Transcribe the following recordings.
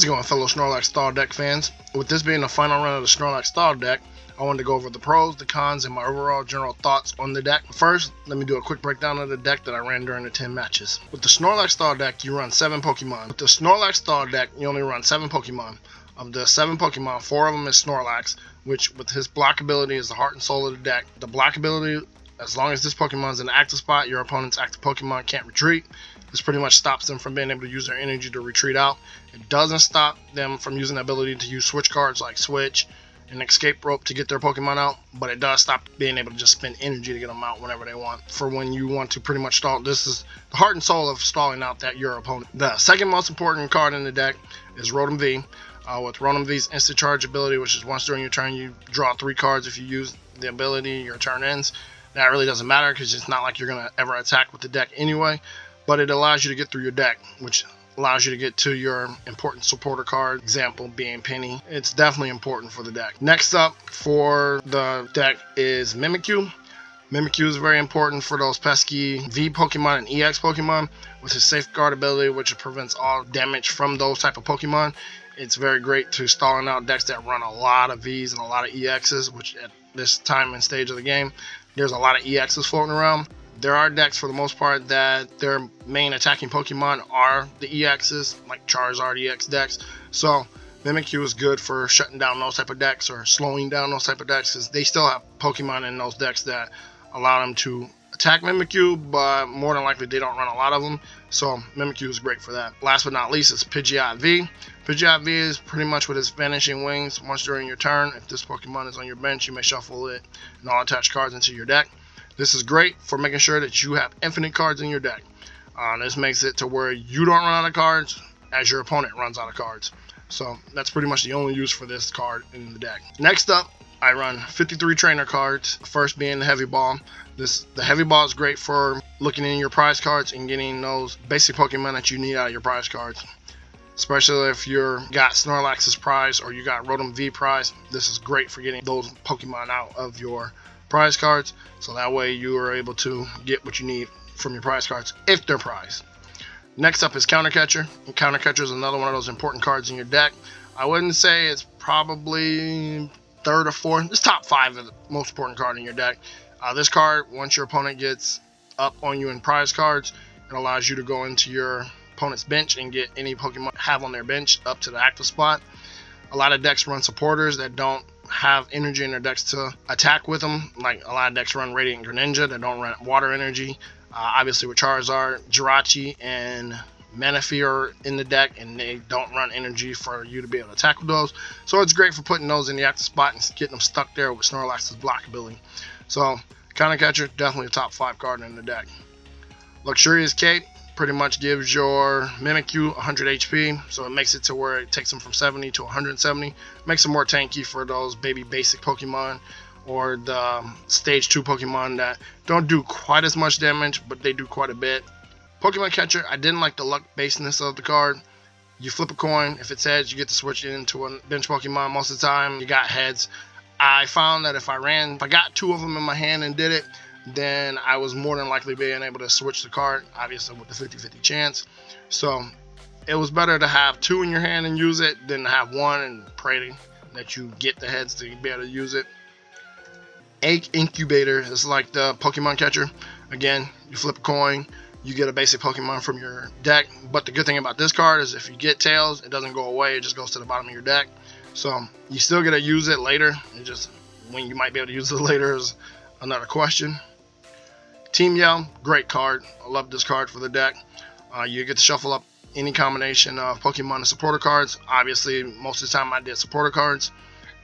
How's it going, fellow Snorlax Stall deck fans? With this being the final run of the Snorlax Stall deck, I wanted to go over the pros, the cons, and my overall general thoughts on the deck. First, let me do a quick breakdown of the deck that I ran during the 10 matches. With the Snorlax Stall deck, you run 7 Pokemon. With the Snorlax Stall deck, you only run 7 Pokemon. Of the 7 Pokemon, 4 of them is Snorlax, which with his block ability is the heart and soul of the deck. The block ability, as long as this Pokemon is in the active spot, your opponent's active Pokemon can't retreat. This pretty much stops them from being able to use their energy to retreat out. It doesn't stop them from using the ability to use switch cards like Switch and Escape Rope to get their Pokemon out, but it does stop being able to just spend energy to get them out whenever they want. For when you want to pretty much stall, this is the heart and soul of stalling out your opponent. The second most important card in the deck is Rotom V. With Rotom V's instant charge ability, which is once during your turn you draw 3 cards. If you use the ability, your turn ends. That really doesn't matter because it's not like you're going to ever attack with the deck anyway, but it allows you to get through your deck, which allows you to get to your important supporter card, example being Penny. It's definitely important for the deck. Next up for the deck is Mimikyu. Mimikyu is very important for those pesky V Pokemon and EX Pokemon with his safeguard ability, which prevents all damage from those type of Pokemon. It's very great to stalling out decks that run a lot of Vs and a lot of EXs, which at this time and stage of the game, there's a lot of EXs floating around. There are decks for the most part that their main attacking Pokemon are the EXs, like Charizard EX decks. So Mimikyu is good for shutting down those type of decks or slowing down those type of decks, because they still have Pokemon in those decks that allow them to attack Mimikyu, but more than likely they don't run a lot of them. So Mimikyu is great for that. Last but not least is Pidgeot V. Pidgeot V is pretty much with his Vanishing Wings. Once during your turn, if this Pokemon is on your bench, you may shuffle it and all attached cards into your deck. This is great for making sure that you have infinite cards in your deck. This makes it to where you don't run out of cards as your opponent runs out of cards. So that's pretty much the only use for this card in the deck. Next up, I run 53 trainer cards, first being the Heavy Ball. The Heavy Ball is great for looking in your prize cards and getting those basic Pokemon that you need out of your prize cards. Especially if you got Snorlax's prize or you got Rotom V prize, this is great for getting those Pokemon out of your prize cards. So that way you are able to get what you need from your prize cards if they're prized. Next up is Counter Catcher. And Counter Catcher is another one of those important cards in your deck. I wouldn't say it's probably 3rd or 4th. It's top 5 of the most important card in your deck. This card, once your opponent gets up on you in prize cards, it allows you to go into your opponent's bench and get any Pokemon have on their bench up to the active spot. A lot of decks run supporters that don't have energy in their decks to attack with them. Like a lot of decks run Radiant Greninja that don't run water energy. Obviously with Charizard, Jirachi, and Manaphy are in the deck and they don't run energy for you to be able to attack with those. So it's great for putting those in the active spot and getting them stuck there with Snorlax's block ability. So Counter Catcher, definitely a top 5 card in the deck. Luxurious Cape pretty much gives your Mimikyu 100 HP, so it makes it to where it takes them from 70 to 170. Makes them more tanky for those baby basic Pokemon or the stage 2 Pokemon that don't do quite as much damage, but they do quite a bit. Pokémon Catcher, I didn't like the luck basedness of the card. You flip a coin, if it's heads, you get to switch it into a bench Pokemon. Most of the time, you got heads. I found that if I got 2 of them in my hand and did it, then I was more than likely being able to switch the card, obviously with the 50-50 chance. So it was better to have 2 in your hand and use it than to have 1 and pray that you get the heads to be able to use it. Egg Incubator is like the Pokemon Catcher. Again, you flip a coin, you get a basic Pokemon from your deck, but the good thing about this card is if you get Tails, it doesn't go away, it just goes to the bottom of your deck. So you still get to use it later. It just when you might be able to use it later is another question. Team Yell, great card. I love this card for the deck. You get to shuffle up any combination of Pokemon and supporter cards. Obviously, most of the time I did supporter cards.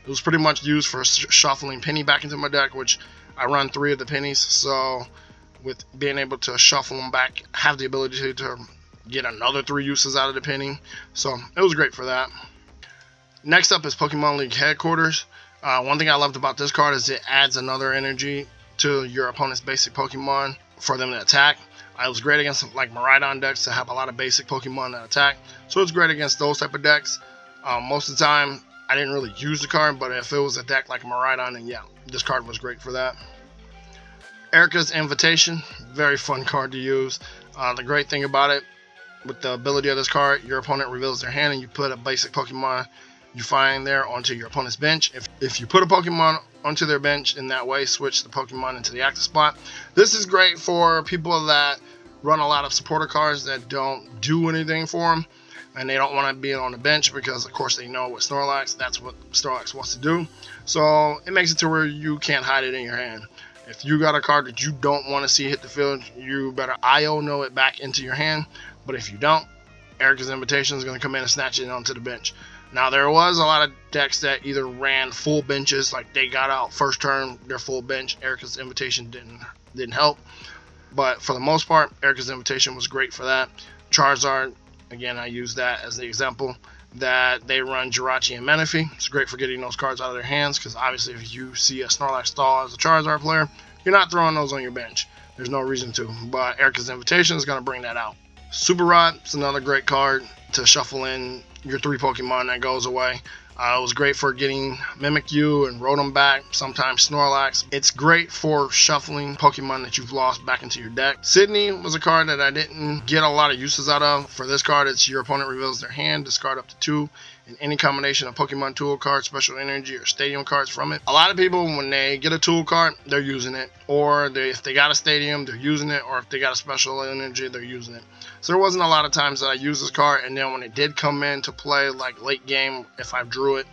It was pretty much used for shuffling Penny back into my deck, which I run 3 of the Pennies. So with being able to shuffle them back, have the ability to get another 3 uses out of the Penny. So it was great for that. Next up is Pokemon League Headquarters. One thing I loved about this card is it adds another energy to your opponent's basic Pokemon for them to attack. It was great against like Miraidon decks to have a lot of basic Pokemon that attack. So it's great against those type of decks. Most of the time, I didn't really use the card, but if it was a deck like Miraidon, then yeah, this card was great for that. Erika's Invitation, very fun card to use. The great thing about it, with the ability of this card, your opponent reveals their hand and you put a basic Pokemon you find there onto your opponent's bench. If you put a Pokemon onto their bench in that way, switch the Pokemon into the active spot. This is great for people that run a lot of supporter cards that don't do anything for them, and they don't want to be on the bench because, of course, they know with Snorlax, that's what Snorlax wants to do. So it makes it to where you can't hide it in your hand. If you got a card that you don't want to see hit the field, you better Iono it back into your hand. But if you don't, Erika's Invitation is going to come in and snatch it onto the bench. Now, there was a lot of decks that either ran full benches, like they got out first turn, their full bench. Erika's Invitation didn't help. But for the most part, Erika's Invitation was great for that. Charizard, again, I use that as the example, that they run Jirachi and Menifee. It's great for getting those cards out of their hands, because obviously if you see a Snorlax Stall as a Charizard player, you're not throwing those on your bench. There's no reason to. But Erika's Invitation is going to bring that out. Super Rod is another great card to shuffle in your 3 Pokemon that goes away. It was great for getting Mimikyu and Rotom back, sometimes Snorlax. It's great for shuffling Pokemon that you've lost back into your deck. Sidney was a card that I didn't get a lot of uses out of. For this card, it's your opponent reveals their hand, discard up to 2, and any combination of Pokemon tool cards, special energy, or stadium cards from it. A lot of people, when they get a tool card, they're using it. Or if they got a stadium, they're using it. Or if they got a special energy, they're using it. So there wasn't a lot of times that I used this card, and then when it did come into play, like late game, if I drew it,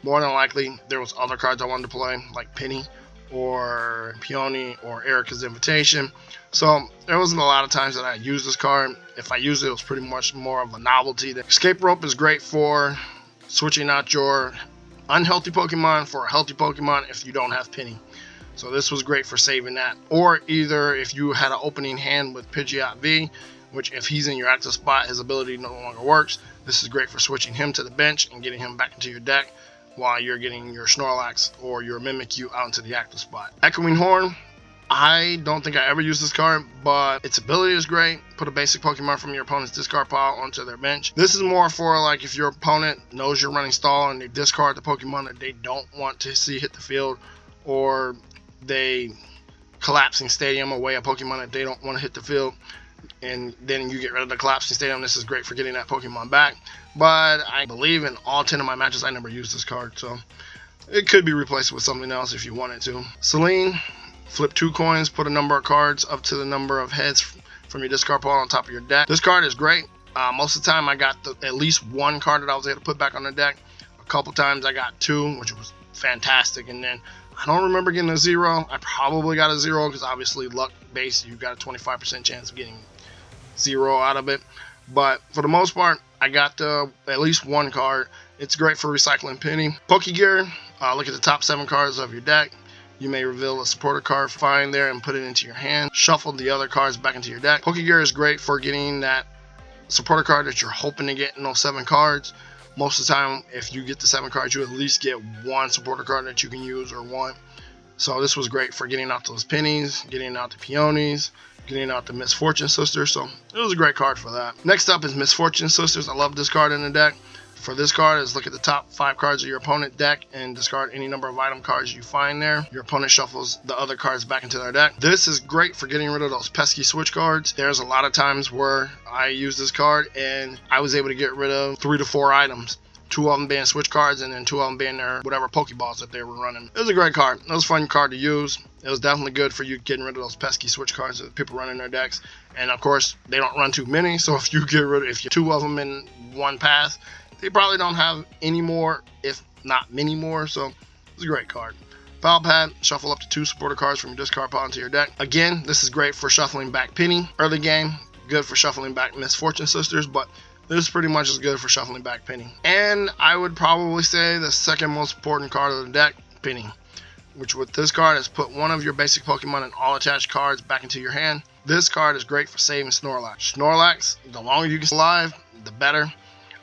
more than likely there was other cards I wanted to play, like Penny or Peony or Erika's Invitation. So there wasn't a lot of times that I used this card. If I used it, it was pretty much more of a novelty. The Escape Rope is great for switching out your unhealthy Pokemon for a healthy Pokemon if you don't have Penny. So this was great for saving that. Or either if you had an opening hand with Pidgeot V, which if he's in your active spot, his ability no longer works. This is great for switching him to the bench and getting him back into your deck while you're getting your Snorlax or your Mimikyu out into the active spot. Echoing Horn, I don't think I ever used this card, but its ability is great. Put a basic Pokemon from your opponent's discard pile onto their bench. This is more for like if your opponent knows you're running Stall and they discard the Pokemon that they don't want to see hit the field, or they collapsing stadium away a Pokemon that they don't want to hit the field, and then you get rid of the collapsing stadium. This is great for getting that Pokemon back. But I believe in all 10 of my matches I never used this card, so it could be replaced with something else if you wanted to. Cyllene, flip 2 coins, put a number of cards up to the number of heads from your discard pile on top of your deck. This card is great. Most of the time I got at least 1 card that I was able to put back on the deck. A couple times I got 2, which was fantastic, and then I don't remember getting a 0. I probably got a 0 because obviously luck based, you've got a 25% chance of getting 0 out of it. But for the most part, I got at least 1 card. It's great for recycling Penny. Pokégear, look at the top 7 cards of your deck. You may reveal a supporter card, find there, and put it into your hand. Shuffle the other cards back into your deck. Pokégear is great for getting that supporter card that you're hoping to get in those 7 cards. Most of the time, if you get the 7 cards, you at least get 1 supporter card that you can use or want. So this was great for getting out those pennies, getting out the peonies, getting out the Misfortune Sisters. So it was a great card for that. Next up is Misfortune Sisters. I love this card in the deck. For this card is look at the top 5 cards of your opponent deck and discard any number of item cards you find there. Your opponent shuffles the other cards back into their deck. This is great for getting rid of those pesky switch cards. There's a lot of times where I use this card and I was able to get rid of 3 to 4 items. 2 of them being switch cards and then 2 of them being their whatever Pokeballs that they were running. It was a great card. It was a fun card to use. It was definitely good for you getting rid of those pesky switch cards that people run in their decks. And of course, they don't run too many. So if you get rid of, if you 2 of them in one pass, they probably don't have any more, if not many more. So it's a great card. Pal Pad, shuffle up to 2 supporter cards from your discard pile into your deck. Again, this is great for shuffling back Penny. Early game, good for shuffling back Misfortune Sisters, but this is pretty much as good for shuffling back Penny. And I would probably say the second most important card of the deck, Penny. Which with this card is put 1 of your basic Pokemon and all attached cards back into your hand. This card is great for saving Snorlax. Snorlax, the longer you can stay alive, the better.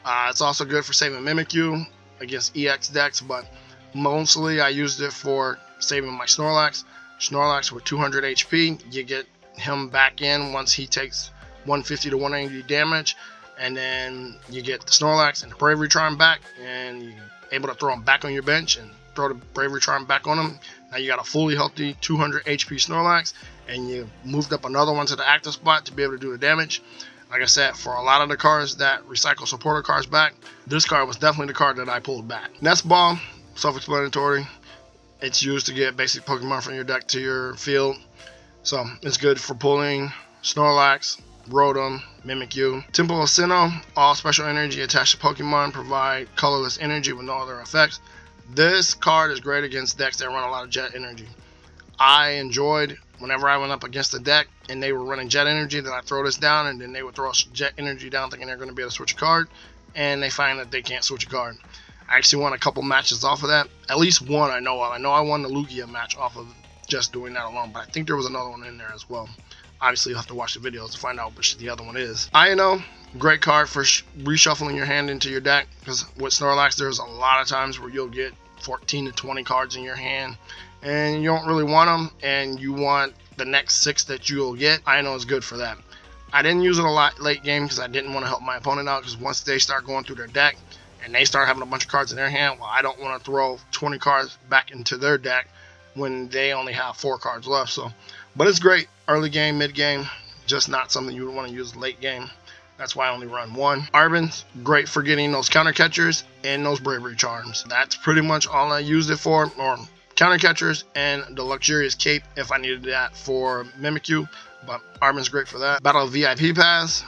It's also good for saving Mimikyu against EX decks, but mostly I used it for saving my Snorlax. Snorlax with 200 HP, you get him back in once he takes 150 to 180 damage. And then you get the Snorlax and the Bravery Charm back, and you're able to throw him back on your bench and throw the Bravery Charm back on him. Now you got a fully healthy 200 HP Snorlax, and you moved up another one to the active spot to be able to do the damage. Like I said, for a lot of the cards that recycle supporter cards back, this card was definitely the card that I pulled back. Nest Ball, self-explanatory. It's used to get basic Pokemon from your deck to your field. So it's good for pulling Snorlax, Rotom, Mimikyu. Temple of Sinnoh, all special energy attached to Pokemon provide colorless energy with no other effects. This card is great against decks that run a lot of jet energy. I enjoyed whenever I went up against a deck and they were running jet energy, then I throw this down and then they would throw jet energy down thinking they're going to be able to switch a card, and they find that they can't switch a card. I actually won a couple matches off of that. At least one I know of. I know I won the Lugia match off of just doing that alone, but I think there was another one in there as well. Obviously, you'll have to watch the videos to find out which the other one is. Iono, great card for reshuffling your hand into your deck, because with Snorlax, there's a lot of times where you'll get 14 to 20 cards in your hand, and you don't really want them, and you want the next 6 that you'll get. Iono is good for that. I didn't use it a lot late game because I didn't want to help my opponent out, because once they start going through their deck, and they start having a bunch of cards in their hand, well, I don't want to throw 20 cards back into their deck when they only have 4 cards left. So, but it's great early game, mid game, just not something you would want to use late game. That's why I only run 1. Arven's great for getting those counter catchers and those bravery charms. That's pretty much all I used it for, or counter catchers and the luxurious cape if I needed that for Mimikyu, but Arven's great for that. Battle VIP Pass.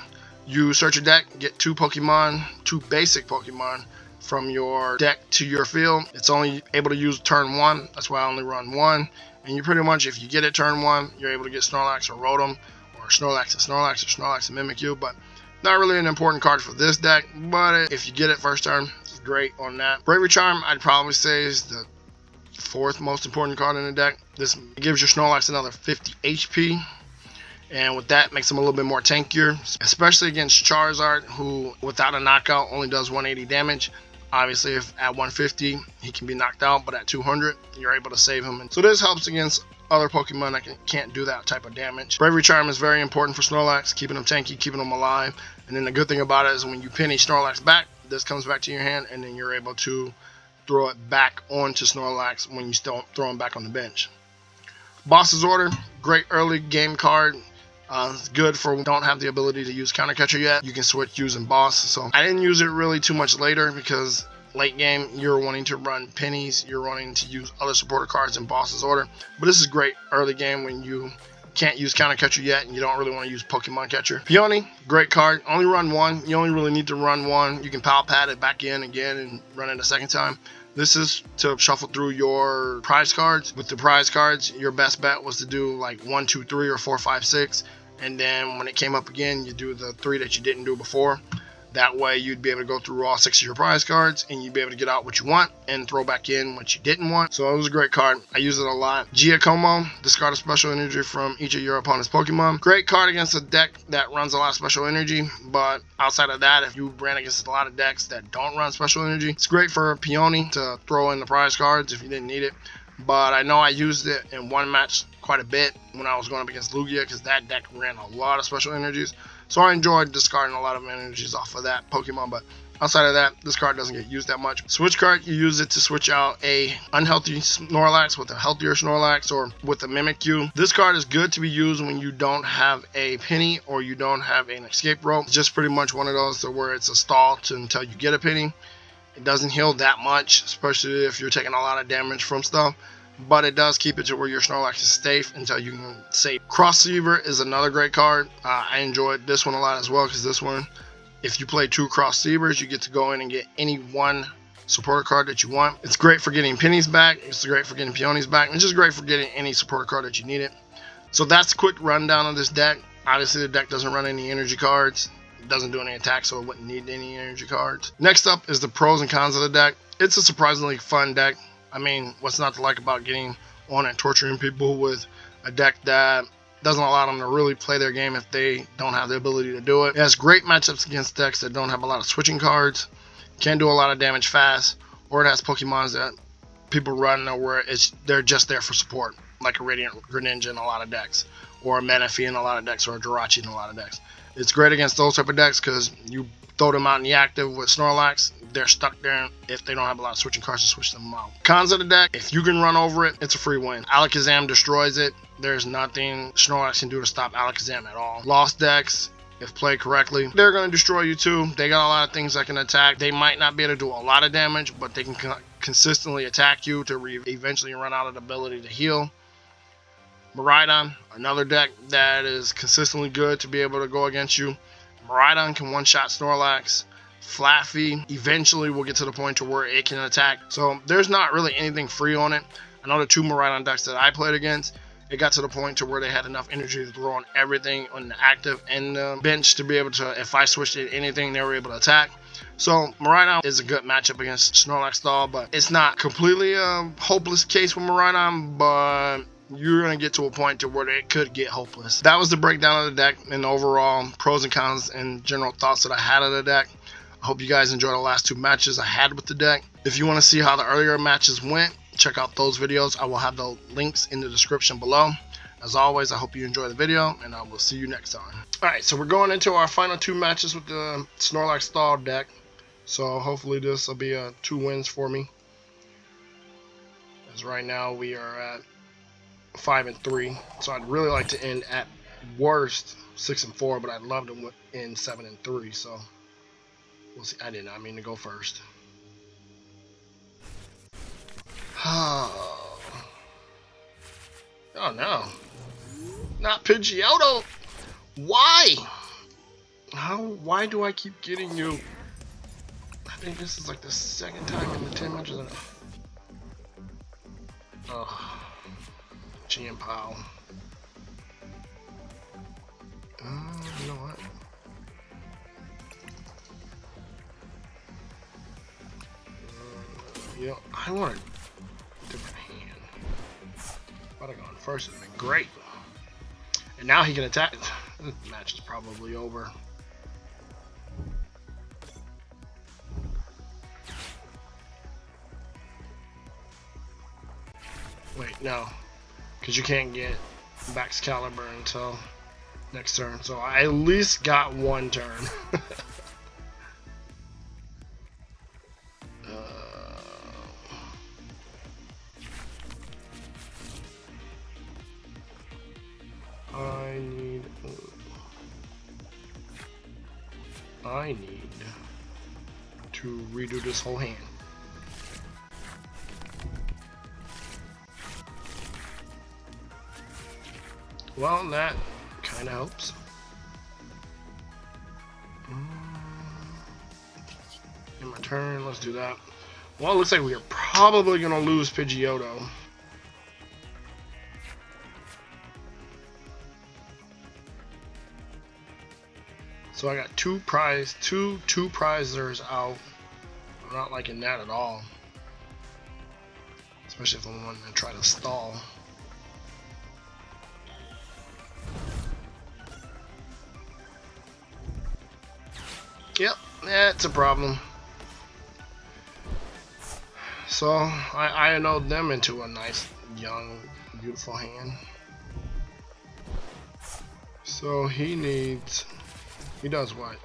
You search your deck, get 2 basic Pokemon from your deck to your field. It's only able to use turn 1. That's why I only run 1. And you pretty much, if you get it turn 1, you're able to get Snorlax or Rotom, or Snorlax and Mimikyu. But not really an important card for this deck. But if you get it first turn, it's great on that. Bravery Charm, I'd probably say, is the 4th most important card in the deck. This gives your Snorlax another 50 HP. And with that, makes him a little bit more tankier, especially against Charizard, who without a knockout only does 180 damage. Obviously, if at 150 he can be knocked out, but at 200 you're able to save him. And so this helps against other Pokemon that can't do that type of damage. Bravery Charm is very important for Snorlax, keeping him tanky, keeping him alive. And then the good thing about it is when you penny Snorlax back, this comes back to your hand, and then you're able to throw it back onto Snorlax when you still throw him back on the bench. Boss's Order, great early game card. It's good for when you don't have the ability to use counter catcher yet. You can switch using boss. So I didn't use it really too much later, because late game you're wanting to run pennies, you're wanting to use other supporter cards in Boss's Order. But this is great early game when you can't use counter catcher yet and you don't really want to use Pokemon Catcher. Peony, great card. Only run 1. You only really need to run 1. You can Pal Pad it back in again and run it a second time. This is to shuffle through your prize cards. With the prize cards, your best bet was to do like 1, 2, 3, or 4, 5, 6. And then when it came up again, you do the 3 that you didn't do before. That way you'd be able to go through all 6 of your prize cards, and you'd be able to get out what you want and throw back in what you didn't want. So it was a great card. I use it a lot. Giacomo, discard a special energy from each of your opponent's Pokemon. Great card against a deck that runs a lot of special energy, but outside of that, if you ran against a lot of decks that don't run special energy, it's great for Peony to throw in the prize cards if you didn't need it. But I know I used it in one match quite a bit when I was going up against Lugia, because that deck ran a lot of special energies. So I enjoyed discarding a lot of energies off of that Pokemon, but outside of that, this card doesn't get used that much. Switch card, you use it to switch out a unhealthy Snorlax with a healthier Snorlax, or with a Mimikyu. This card is good to be used when you don't have a penny or you don't have an escape rope. It's just pretty much one of those where it's a stall until you get a penny. It doesn't heal that much, especially if you're taking a lot of damage from stuff. But it does keep it to where your Snorlax is safe until you can save. Cross Seaver is another great card. I enjoyed this one a lot as well, because this one, if you play 2 Cross Seavers, you get to go in and get any one supporter card that you want. It's great for getting pennies back. It's great for getting peonies back. It's just great for getting any supporter card that you need it. So that's a quick rundown of this deck. Obviously, the deck doesn't run any energy cards. It doesn't do any attacks, so it wouldn't need any energy cards. Next up is the pros and cons of the deck. It's a surprisingly fun deck. I mean, what's not to like about getting on and torturing people with a deck that doesn't allow them to really play their game if they don't have the ability to do it. It has great matchups against decks that don't have a lot of switching cards, can do a lot of damage fast, or it has Pokemons that people run where they're just there for support, like a Radiant Greninja in a lot of decks, or a Manaphy in a lot of decks, or a Jirachi in a lot of decks. It's great against those type of decks because you throw them out in the active with Snorlax, they're stuck there if they don't have a lot of switching cards to switch them out. Cons of the deck, if you can run over it, it's a free win. Alakazam destroys it. There's nothing Snorlax can do to stop Alakazam at all. Lost decks, if played correctly. They're going to destroy you too. They got a lot of things that can attack. They might not be able to do a lot of damage, but they can consistently attack you to eventually run out of the ability to heal. Miraidon, another deck that is consistently good to be able to go against you. Miraidon can one-shot Snorlax. Flaffy eventually will get to the point to where it can attack. So there's not really anything free on it. I know the 2 Miraidon decks that I played against, it got to the point to where they had enough energy to throw on everything on the active and the bench to be able to, if I switched in anything, they were able to attack. So Miraidon is a good matchup against Snorlax Stall, but it's not completely a hopeless case with Miraidon, but you're going to get to a point to where it could get hopeless. That was the breakdown of the deck and the overall pros and cons and general thoughts that I had of the deck. I hope you guys enjoyed the last 2 matches I had with the deck. If you want to see how the earlier matches went, check out those videos. I will have the links in the description below. As always, I hope you enjoy the video, and I will see you next time. Alright, so we're going into our final 2 matches with the Snorlax Stall deck. So hopefully this will be 2 wins for me. As right now we are at 5-3. So I'd really like to end at worst 6-4, but I'd love to end 7-3. So we'll see. I did not mean to go first. Oh no. Not Pidgeot. Why? Why do I keep getting you? I think this is like the 2nd time in the 10 matches. Oh. Chien Pao. You know what? You know, I want a different hand. If I'd have gone first, it'd been great. And now he can attack. This match is probably over. Wait, no. Because you can't get Baxcalibur until next turn. So I at least got 1 turn. I need to redo this whole hand. Well, that kind of helps. In my turn, let's do that. Well, it looks like we are probably going to lose Pidgeot. So I got two prizers out. I'm not liking that at all. Especially if I'm wanting to try to stall. Yep, that's a problem. So I Iono'd them into a nice, young, beautiful hand. So he does what?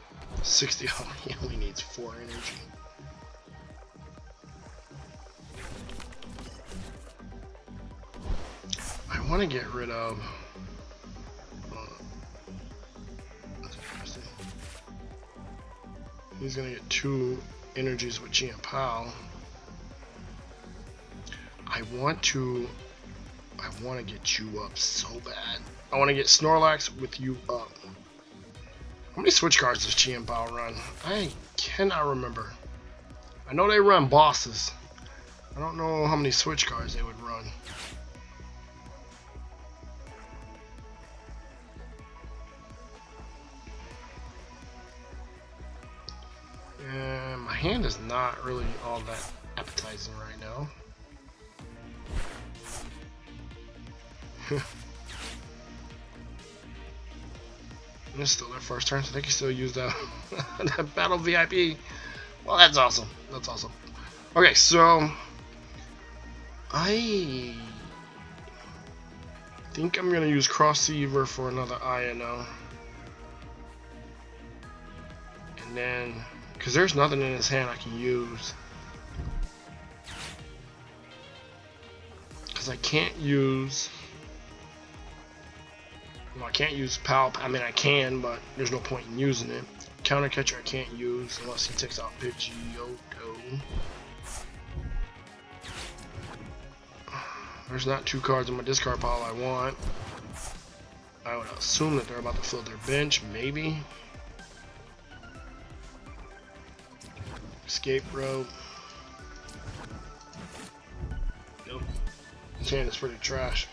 60. He only needs 4 energy. I want to get rid of. That's interesting. He's gonna get 2 energies with Chien Pao. I want to get you up so bad. I want to get Snorlax with you up. How many switch cards does Chien Pao run? I cannot remember. I know they run bosses. I don't know how many switch cards they would run. And my hand is not really all that appetizing right now. And it's still their first turn, so they can still use that Battle VIP. Well, that's awesome. That's awesome. Okay, so I think I'm gonna use Crossiever for another Iono, and then because there's nothing in his hand I can use, because I can't use. Well, I can't use Pal. I mean, I can, but there's no point in using it. Counter Catcher I can't use unless he takes out Pidgeot. There's not 2 cards in my discard pile I want. I would assume that they're about to fill their bench, maybe. Escape Rope. Nope. This hand is pretty trash.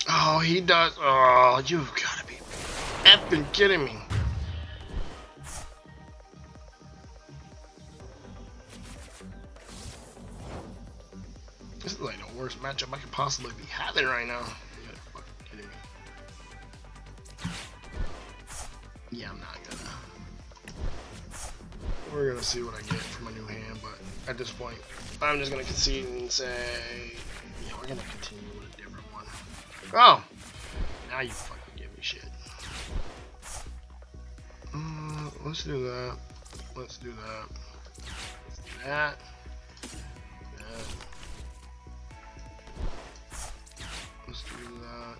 Oh, he does. Oh, you've got to be effing kidding me. This is like the worst matchup I could possibly be having right now. You're fucking kidding me. Yeah, I'm not gonna. We're gonna see what I get from my new hand, but at this point, I'm just gonna concede and say, yeah, we're gonna continue with a different one. Oh, now you fucking give me shit. Let's do that. Let's do that. Let's do that. Let's do that.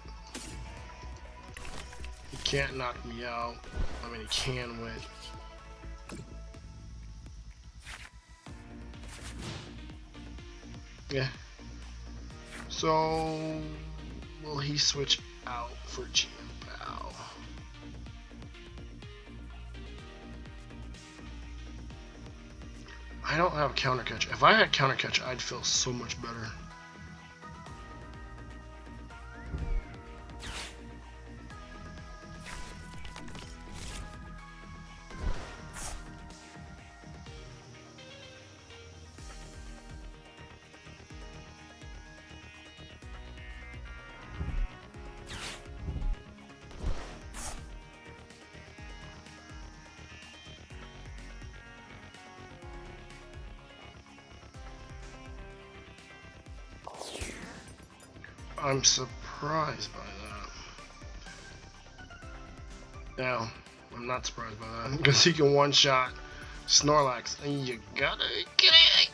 He can't knock me out. I mean, he can win. Yeah. So, will he switch out for Chien Pao? I don't have Counter Catch. If I had Counter Catch, I'd feel so much better. I'm surprised by that. Now, I'm not surprised by that because he can one-shot Snorlax, and you gotta get it.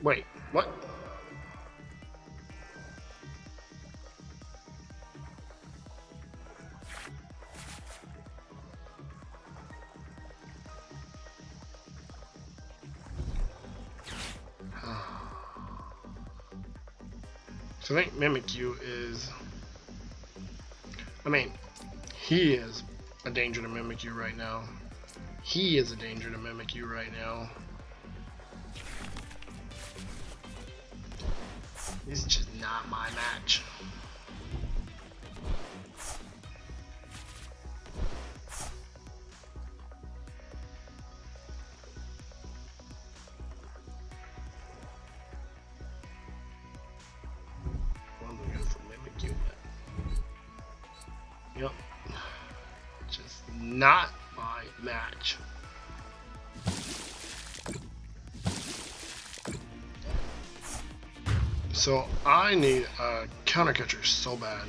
Wait, what? So I think Mimikyu is, I mean, he is a danger to Mimikyu right now. He is a danger to Mimikyu right now. He's just not my match. Yep. Just not my match. So I need a counter catcher so bad.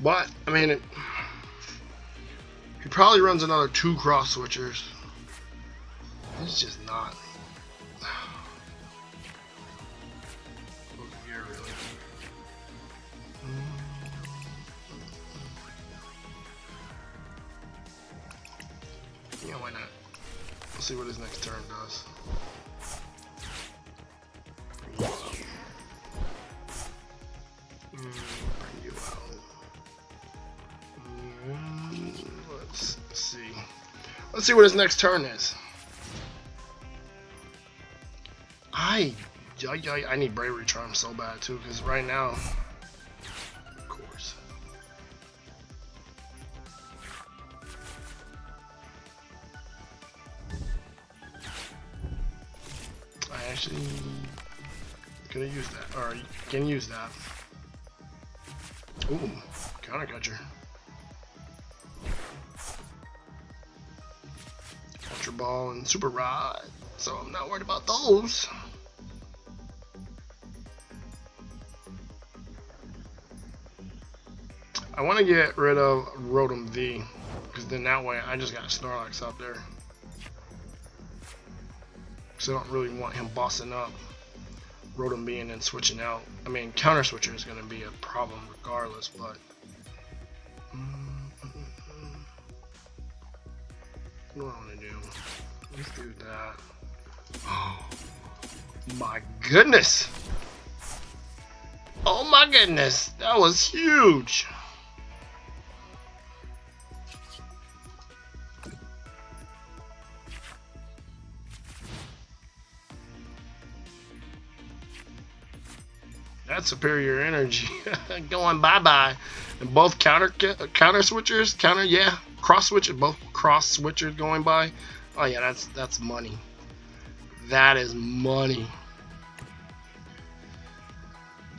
But I mean, he probably runs another 2 cross switchers. It's just not. Pokégear, really. Yeah, why not? We'll see what his next turn does. Bring you out. Let's see. Let's see what his next turn is. I need Bravery Charm so bad too, because right now, of course. I actually could have used that, or you can use that. Ooh, counter catcher. Ultra Ball and Super Rod, so I'm not worried about those. I want to get rid of Rotom V, because then that way I just got Snorlax out there. because I don't really want him bossing up Rotom B and then switching out. I mean, counter switcher is going to be a problem regardless, but what do I want to do? Let's do that. Oh my goodness! Oh my goodness! That was huge! That's superior energy going bye-bye. And both counter switchers, cross switchers, both cross switchers going by. Oh yeah, that's money. That is money.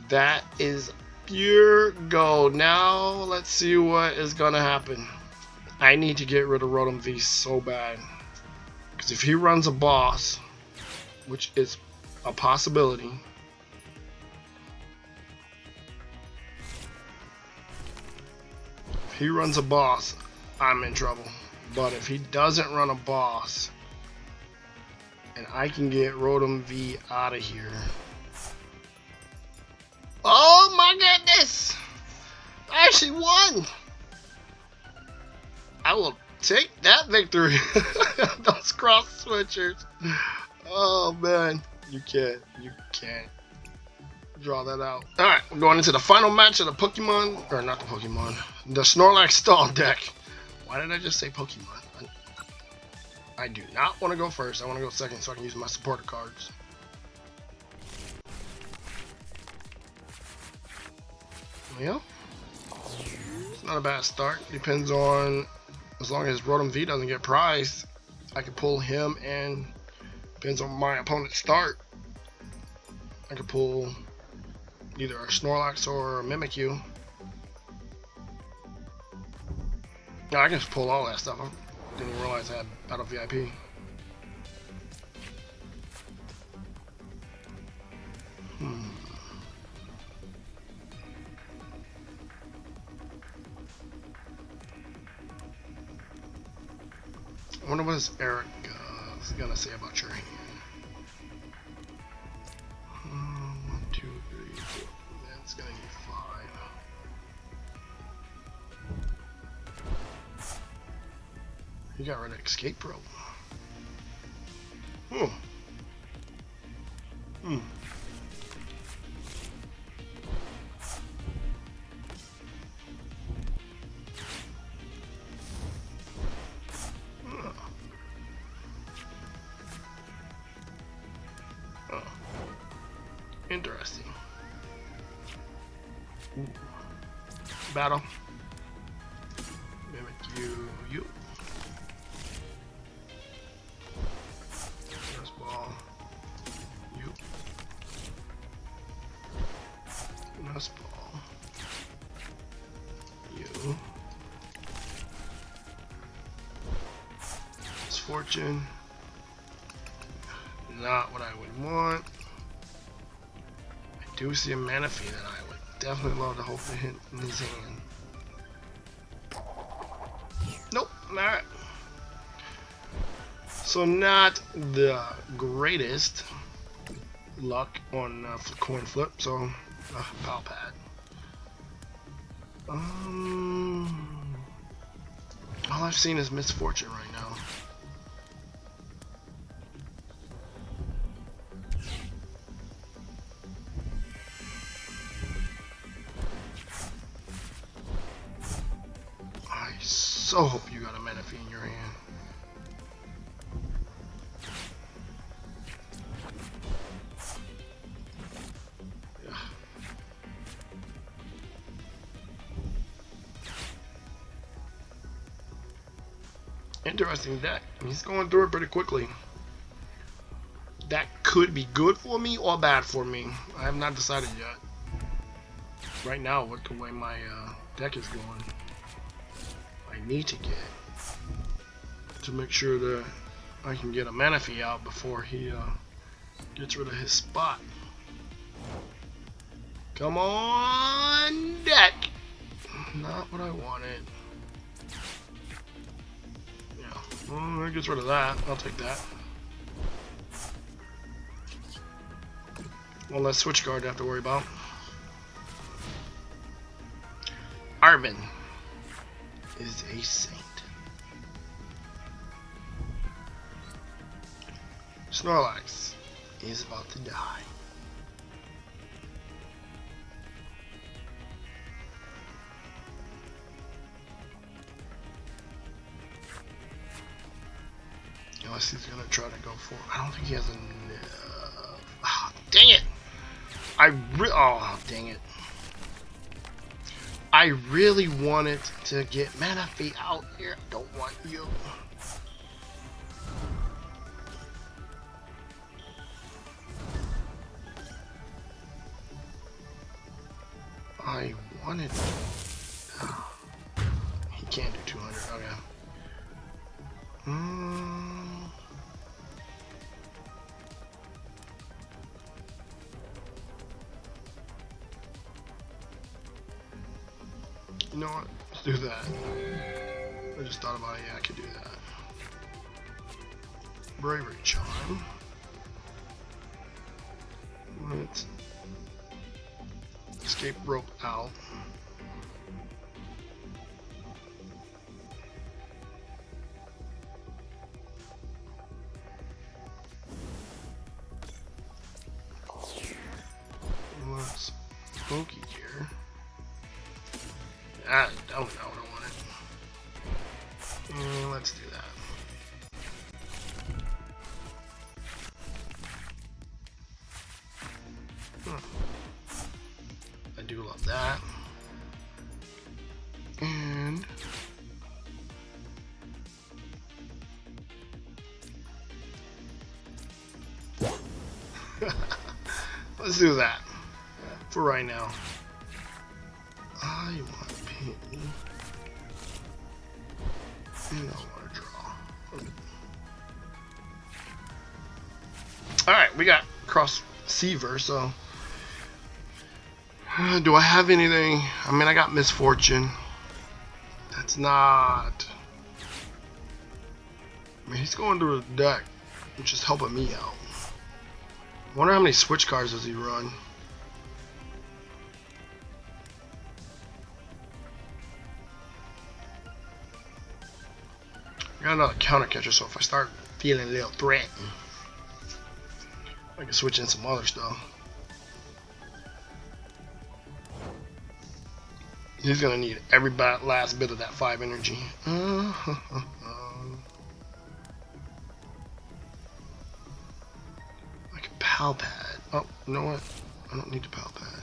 That is pure gold. Now let's see what is gonna happen. I need to get rid of Rotom V so bad, because if he runs a boss, which is a possibility, if he runs a boss, I'm in trouble. But if he doesn't run a boss, and I can get Rotom V out of here. Oh my goodness! I actually won! I will take that victory. Those cross switchers. Oh man, you can't draw that out. Alright, we're going into the final match of the Pokemon, or not the Pokemon, the Snorlax Stall deck. Why did I just say Pokemon? I do not want to go first. I want to go second so I can use my supporter cards. Well, it's not a bad start. Depends on, as long as Rotom V doesn't get prized, I can pull him, and depends on my opponent's start. I can pull either a Snorlax or a Mimikyu. No, I can just pull all that stuff. I didn't realize I had Battle VIP. I wonder what is Erika gonna say about your hand. 1, 2, 3, 4. That's gonna need 5. You got rid of Escape Rope. Interesting. Ooh. Battle. Mimikyu, you. Nest Ball, you. Nest Ball, you. Misfortune. Not what I would want. I do see a Manaphy that I would definitely love to hope to hit in his hand. Nope, alright. So not the greatest luck on coin flip, so Pal Pad. All I've seen is Misfortune right now. So hope you got a Manaphy in your hand. Yeah. Interesting deck. He's going through it pretty quickly. That could be good for me or bad for me. I have not decided yet. Right now, with the way my deck is going, I need to get to make sure that I can get a Manaphy out before he gets rid of his spot. Come on, deck! Not what I wanted. Yeah, well, that gets rid of that. I'll take that. One less switch card to have to worry about. Arven is a saint. Snorlax is about to die. Unless he's gonna try to go for. I don't think he has enough. Oh, dang it! Oh, dang it! I really wanted to get Manaphy out here. I don't want you. I wanted. Oh, he can't do 200. Okay. You know what? Let's do that. I just thought about it. Yeah, I could do that. Bravery Charm. Let's Escape Rope out. Let's Pokégear. I don't know, I don't want it. Let's do that. I do love that. And let's do that for right now. I want Penny. And I want to draw. Okay. Alright, we got Cross Seaver, so do I have anything? I mean, I got Misfortune. That's not. I mean, he's going to a deck, which is helping me out. I wonder how many switch cards does he run? I got another counter catcher, so if I start feeling a little threatened, I can switch in some other stuff. He's gonna need every last bit of that 5 energy. Like a Pal Pad. Oh, you know what? I don't need the Pal Pad.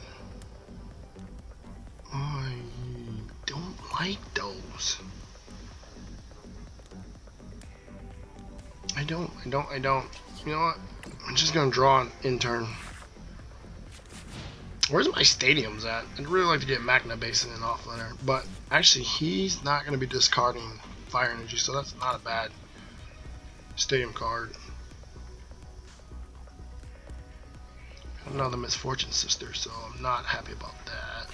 I don't like those. I don't. You know what? I'm just gonna draw an intern. Where's my stadiums at? I'd really like to get Magna Basin and off laner, but actually he's not gonna be discarding fire energy, so that's not a bad stadium card. Another Misfortune Sister, so I'm not happy about that.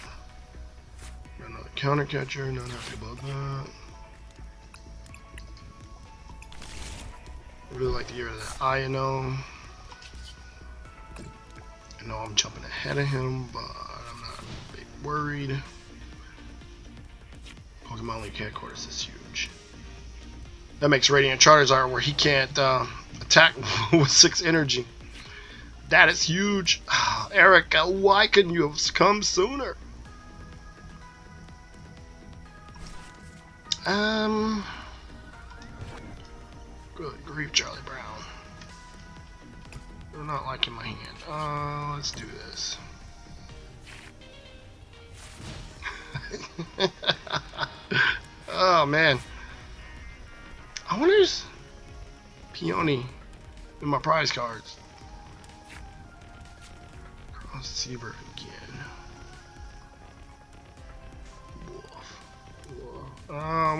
Got another counter catcher, not happy about that. I really like to get rid of that Iono. I know I'm jumping ahead of him, but I'm not a bit worried. Pokemon League headquarters is huge. That makes Radiant Charizard where he can't attack with 6 energy. That is huge. Erika, why couldn't you have come sooner? Good grief, Charlie Brown. I'm not liking my hand. Let's do this. Oh man. I wonder if Peony in my prize cards. Cross Seaver again.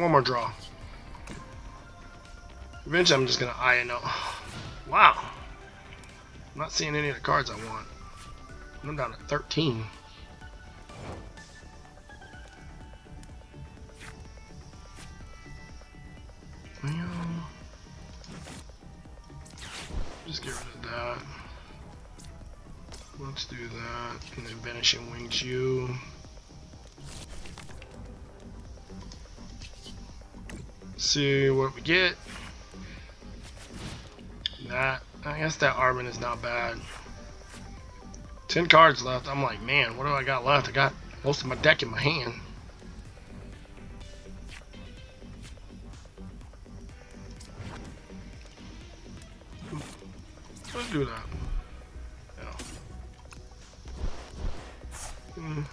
One more draw. Eventually I'm just gonna Iono. Wow. I'm not seeing any of the cards I want. I'm down to 13. Just get rid of that. Let's do that. And then Vanishing Wings you. See what we get. That, I guess that Arven is not bad. 10 cards left. I'm like, man, what do I got left? I got most of my deck in my hand. Let's do that. Yeah.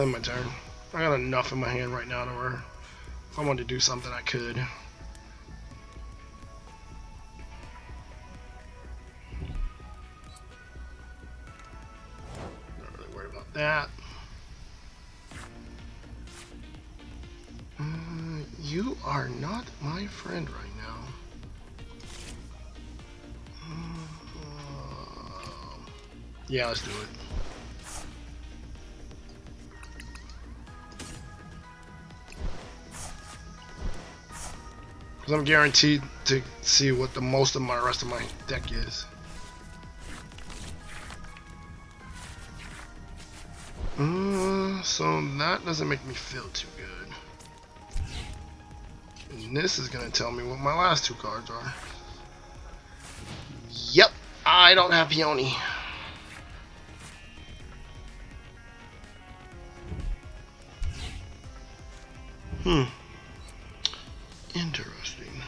My turn. I got enough in my hand right now to where if I wanted to do something, I could. Not really worried about that. You are not my friend right now. Yeah, let's do it. Because I'm guaranteed to see what the most of my rest of my deck is. So that doesn't make me feel too good. And this is gonna tell me what my last two cards are. Yep, I don't have Peony. Interesting.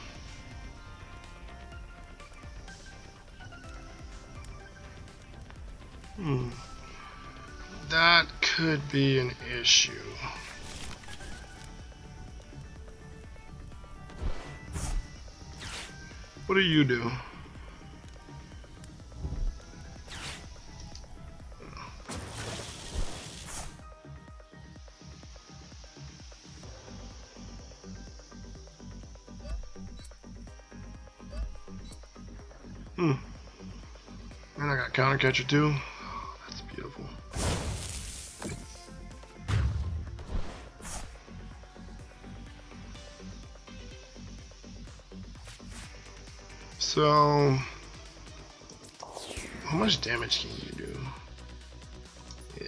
That could be an issue. What do you do? And I got Counter Catcher too. Oh, that's beautiful. So, how much damage can you do? Yeah.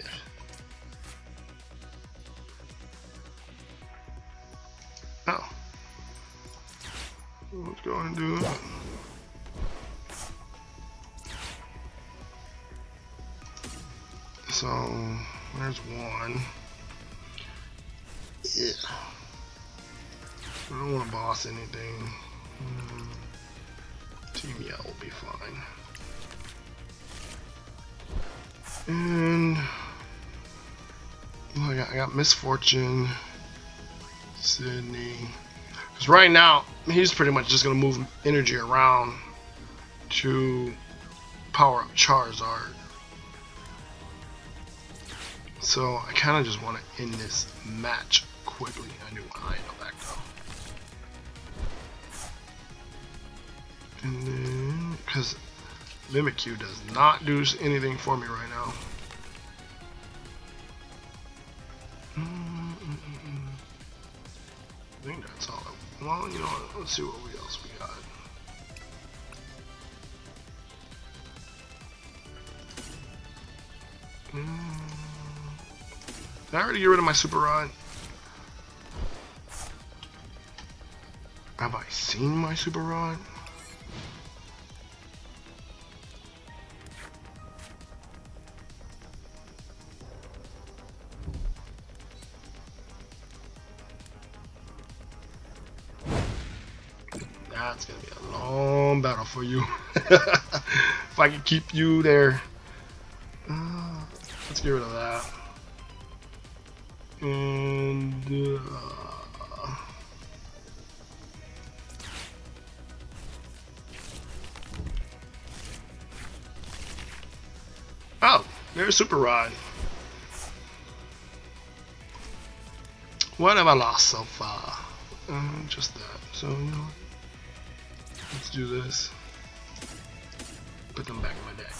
Oh. Let's go and do that. So, there's one. Yeah. I don't want to boss anything. Team Yell will be fine. And I got Misfortune, Sidney. Because right now, he's pretty much just going to move energy around to power up Charizard. So I kind of just want to end this match quickly. I do want Iono back though. And then, because Mimikyu does not do anything for me right now. I think that's all. Well, you know what? Let's see what else we got. Did I already get rid of my Super Rod? Have I seen my Super Rod? That's gonna be a long battle for you. If I can keep you there. Let's get rid of that. And oh, there's Super Rod. What have I lost so far? Just that. So you know what? Let's do this. Put them back in my deck.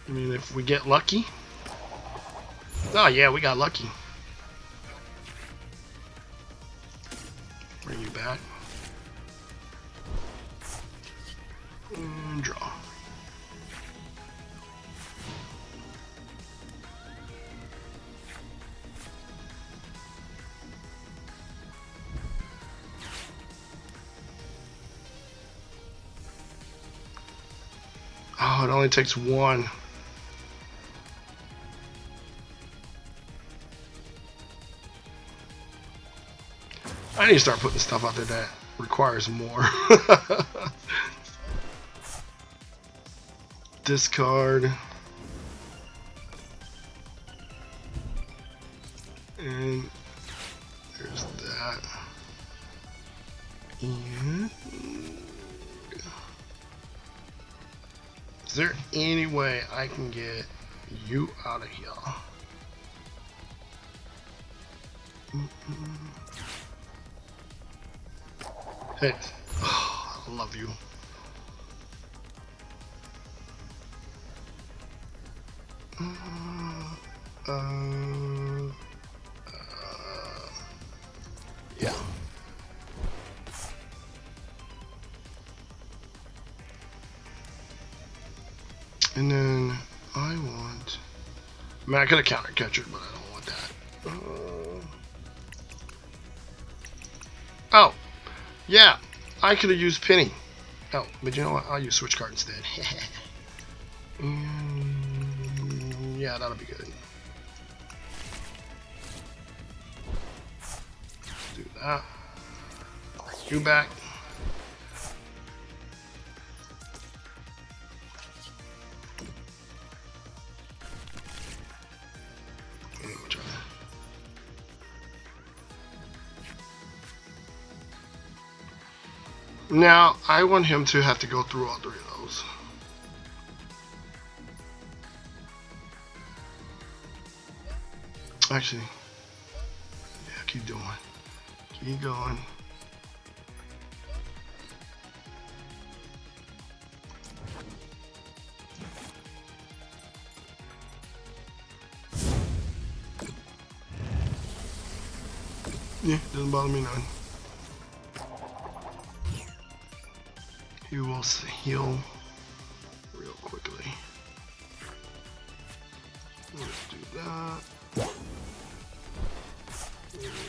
I mean, if we get lucky. Oh yeah, we got lucky. Bring you back. And draw. Oh, it only takes one. I need to start putting stuff out there that requires more. Discard. And there's that. And is there any way I can get you out of here? Hey, oh, I love you. Yeah. And then I want. I mean, I could have counter catchered, but I don't want that. Oh, yeah, I could have used Penny. Oh, but you know what? I'll use switch card instead. Yeah, that'll be good. Let's do that. You back. Now, I want him to have to go through all three of those. Actually, yeah, keep doing. Keep going. Yeah, doesn't bother me none. He will heal real quickly. Let's do that.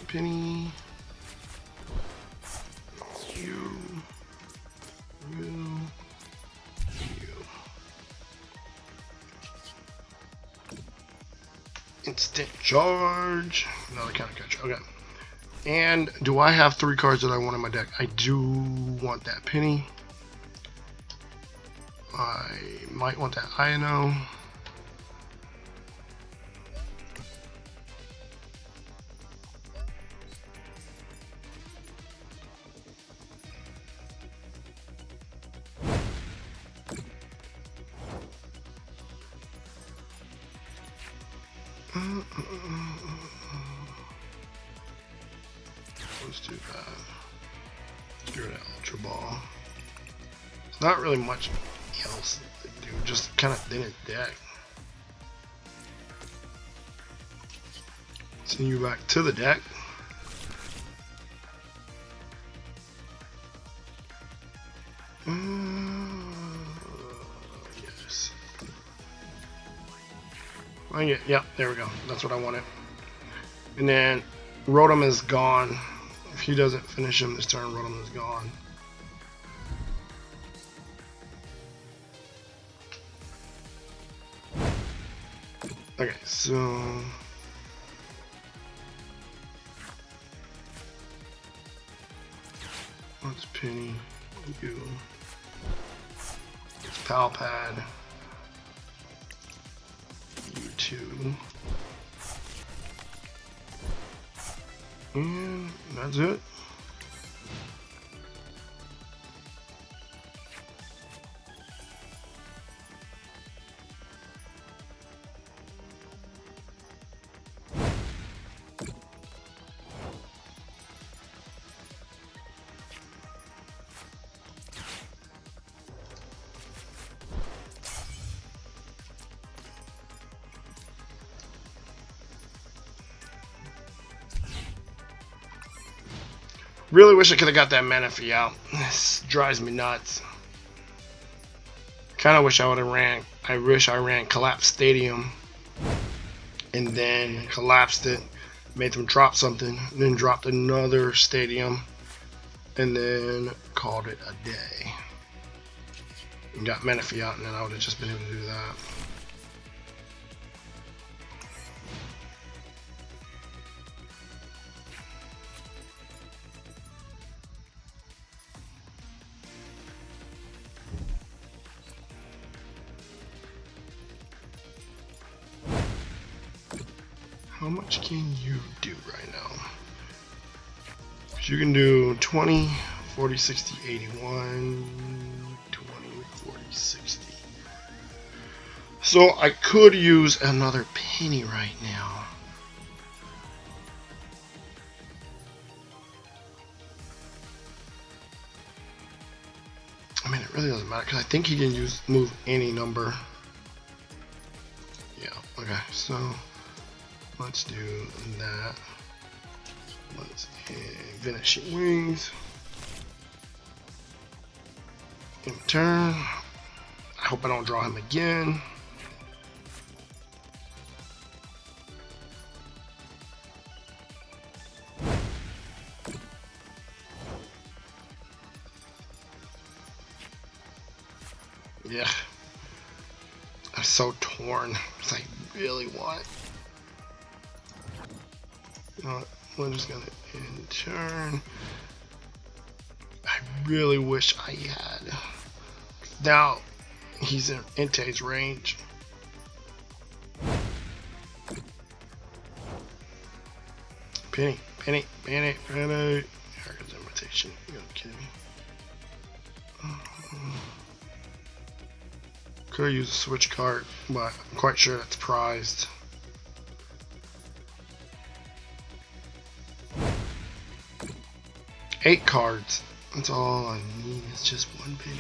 Penny. You. Instant charge. Another counter catch. Okay. And do I have 3 cards that I want in my deck? I do want that Penny. I might want that Iono. Let's do that. Do that Ultra Ball. It's not really much else to do, just kind of thin it deck. Send you back to the deck. Yes. Yeah, there we go. That's what I wanted. And then Rotom is gone. If he doesn't finish him this turn, Rotom is gone. Okay, so what's Penny? You. It's Pal Pad. You two. And that's it. Really wish I could have got that Manaphy out. This drives me nuts. Kind of wish I would have ran. I wish I ran Collapse Stadium, and then collapsed it, made them drop something, and then dropped another stadium, and then called it a day. And got Menifee out, and then I would have just been able to do that. How much can you do right now? You can do 20, 40, 60, 81, 20, 40, 60. So I could use another penny right now. I mean, it really doesn't matter because I think he can move any number. Yeah, okay, so let's do that. Let's finish wings. In turn. I hope I don't draw him again. Yeah. I'm so torn. It's like, really what? We're just gonna end turn. I really wish I had. Now he's in Entei's range. Penny. Erika's invitation. You gotta be kidding me. Could use a switch card, but I'm quite sure that's prized. Eight cards. That's all I need. It's just one penny.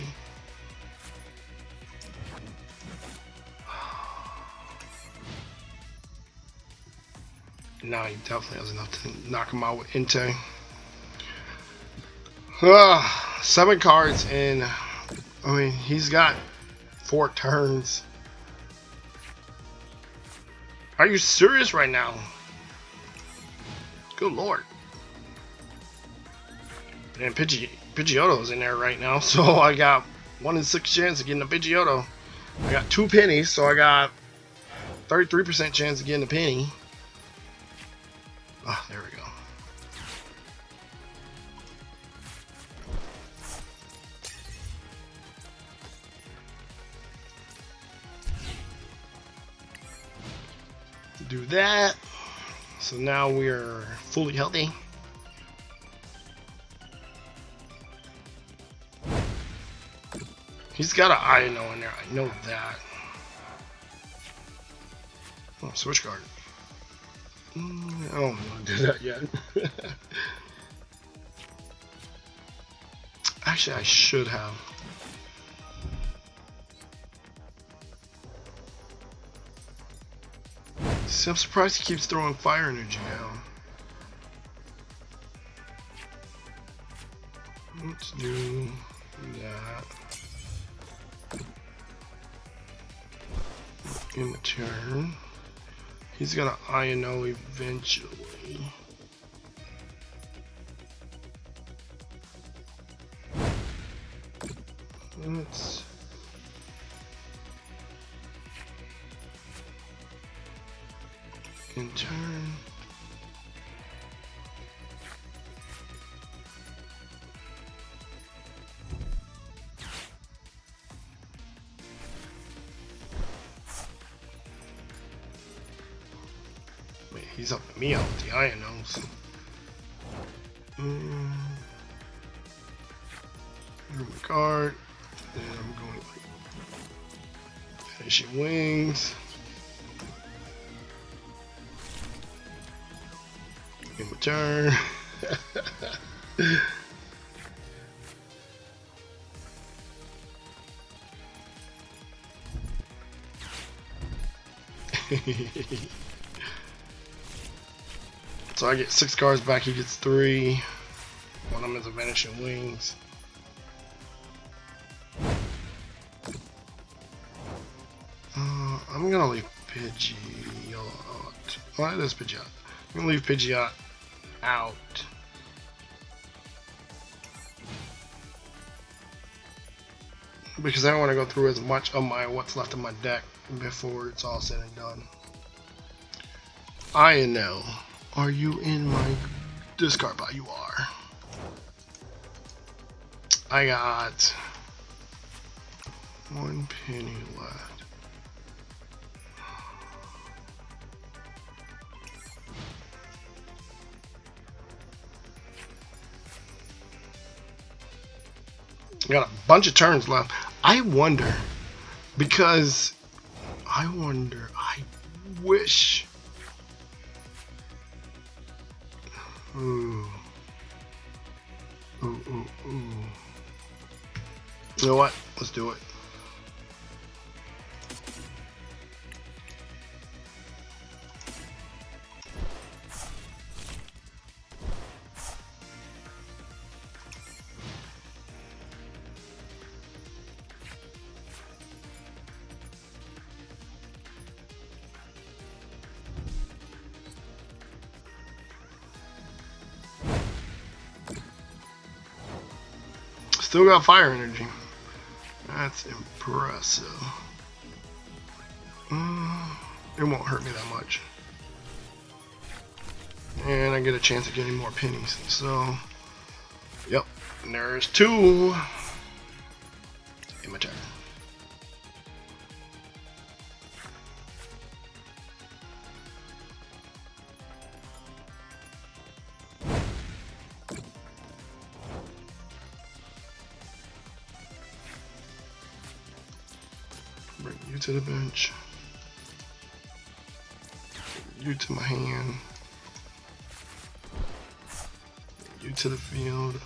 Now he definitely has enough to knock him out with Entei. 7 cards in. I mean, he's got 4 turns. Are you serious right now? Good lord. And Pidgeotto's in there right now, so I got 1 in 6 chance of getting a Pidgeotto. I got 2 pennies, so I got 33% chance of getting a penny. Ah, there we go. Do that. So now we are fully healthy. He's got an Iono in there, I know that. Oh, switch card. I don't want to do that yet. Actually, I should have. See, I'm surprised he keeps throwing fire energy now. Let's do that. In the turn. He's gonna Iono eventually. Let's in turn. Wait, he's up to me out with the Ionos. Here's my card. And I'm going like finishing wings. In return. So I get 6 cards back, he gets 3. One of them is a vanishing wings. I'm gonna leave Pidgeot. Well, it is Pidgeot. I'm gonna leave Pidgeot out. Because I want to go through as much of what's left of my deck before it's all said and done. Iono, are you in my discard pile? You are. I got 1 penny left. Got a bunch of turns left. I wonder, because I wish. Ooh. You know what? Let's do it. Still got fire energy. That's impressive. It won't hurt me that much. And I get a chance of getting more pennies. So, yep. And there's 2. In my turn. Bring you to the bench. You to my hand. You to the field.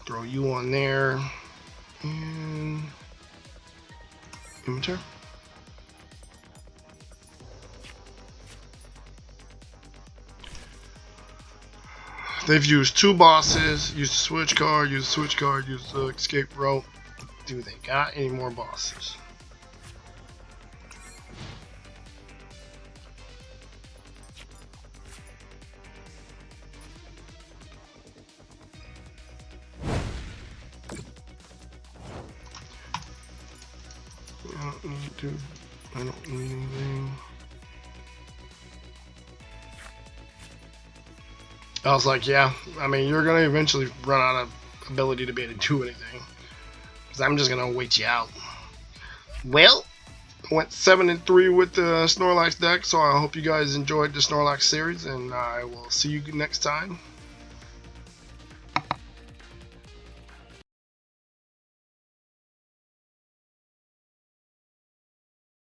Throw you on there. And inventory. They've used 2 bosses, used a switch card, used the escape rope. Do they got any more bosses? I don't need anything. I was like, yeah, I mean, you're gonna eventually run out of ability to be able to do anything. Because I'm just gonna wait you out. Well, I went 7-3 with the Snorlax deck, so I hope you guys enjoyed the Snorlax series, and I will see you next time.